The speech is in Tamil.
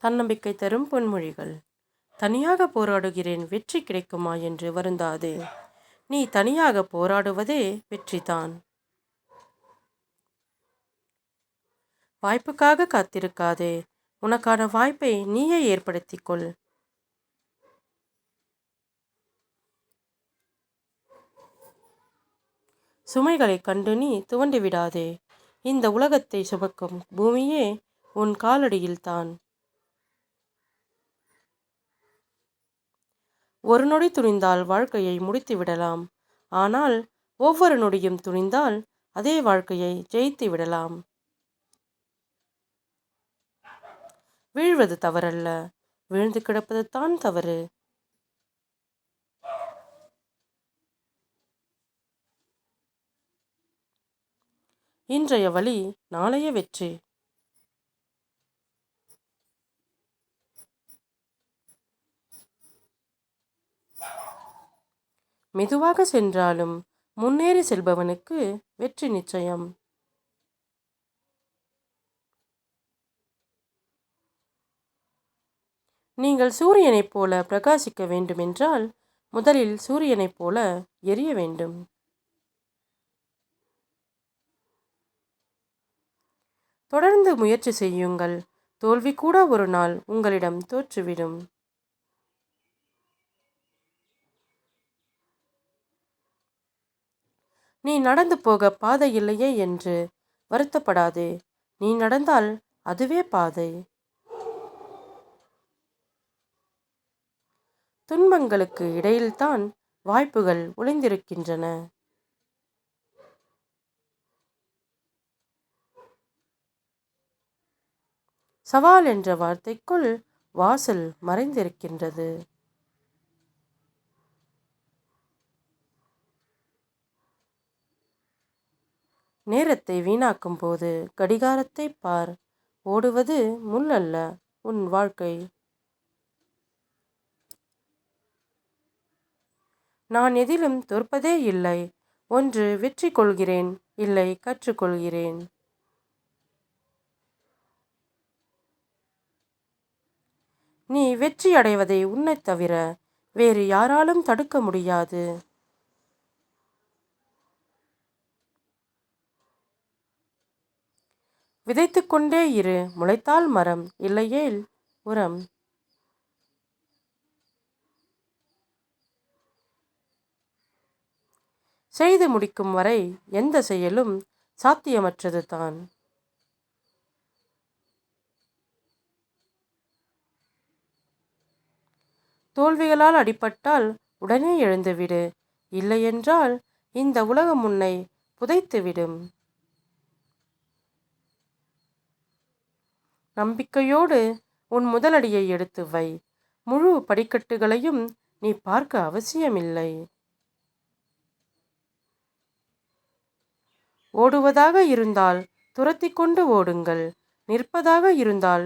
தன்னம்பிக்கை தரும் பொன்மொழிகள். தனியாக போராடுகிறேன், வெற்றி கிடைக்குமா என்று வருந்தாதே. நீ தனியாக போராடுவதே வெற்றிதான். வாய்ப்புக்காக காத்திருக்காதே, உனக்கான வாய்ப்பை நீயே ஏற்படுத்திக் கொள். சுமைகளை கண்டு நீ துவண்டு விடாதே. இந்த உலகத்தை சுமக்கும் பூமியே உன் காலடியில்தான். ஒரு நொடி துணிந்தால் வாழ்க்கையை முடித்து விடலாம். ஆனால் ஒவ்வொரு நொடியும் துணிந்தால் அதே வாழ்க்கையை ஜெயித்து விடலாம். வீழ்வது தவறல்ல, வீழ்ந்து கிடப்பது தான் தவறு. இன்றைய வழி நாளைய வெற்றி. மெதுவாக சென்றாலும் முன்னேறி செல்பவனுக்கு வெற்றி நிச்சயம். நீங்கள் சூரியனைப் போல பிரகாசிக்க வேண்டுமென்றால் முதலில் சூரியனைப் போல எரிய வேண்டும். தொடர்ந்து முயற்சி செய்யுங்கள். தோல்வி கூட ஒரு நாள் உங்களிடம் தோற்றுவிடும். நீ நடந்து போக பாதை இல்லையே என்று வருத்தப்படாதே. நீ நடந்தால் அதுவே பாதை. துன்பங்களுக்கு இடையில்தான் வாய்ப்புகள் ஒளிந்திருக்கின்றன. சவால் என்ற வார்த்தைக்குள் வாசல் மறைந்திருக்கின்றது. நேரத்தை வீணாக்கும் போது கடிகாரத்தை பார். ஓடுவது முள் அல்ல, உன் வாழ்க்கை. நான் எதிலும் தோற்பதே இல்லை. ஒன்று வெற்றி கொள்கிறேன், இல்லை கற்றுக்கொள்கிறேன். நீ வெற்றி அடைவதை உன்னைத் தவிர வேறு யாராலும் தடுக்க முடியாது. விதைத்து கொண்டே இரு, முளைத்தால் மரம், இல்லையேல் உரம். செய்து முடிக்கும் வரை எந்த செயலும் சாத்தியமற்றது தான். தோல்விகளால் அடிபட்டால் உடனே எழுந்துவிடு. இல்லையென்றால் இந்த உலகம் உன்னை புதைத்துவிடும். நம்பிக்கையோடு உன் முதலடியை எடுத்து வை. முழு படிக்கட்டுகளையும் நீ பார்க்க அவசியமில்லை. ஓடுவதாக இருந்தால் துரத்தி கொண்டு ஓடுங்கள். நிற்பதாக இருந்தால்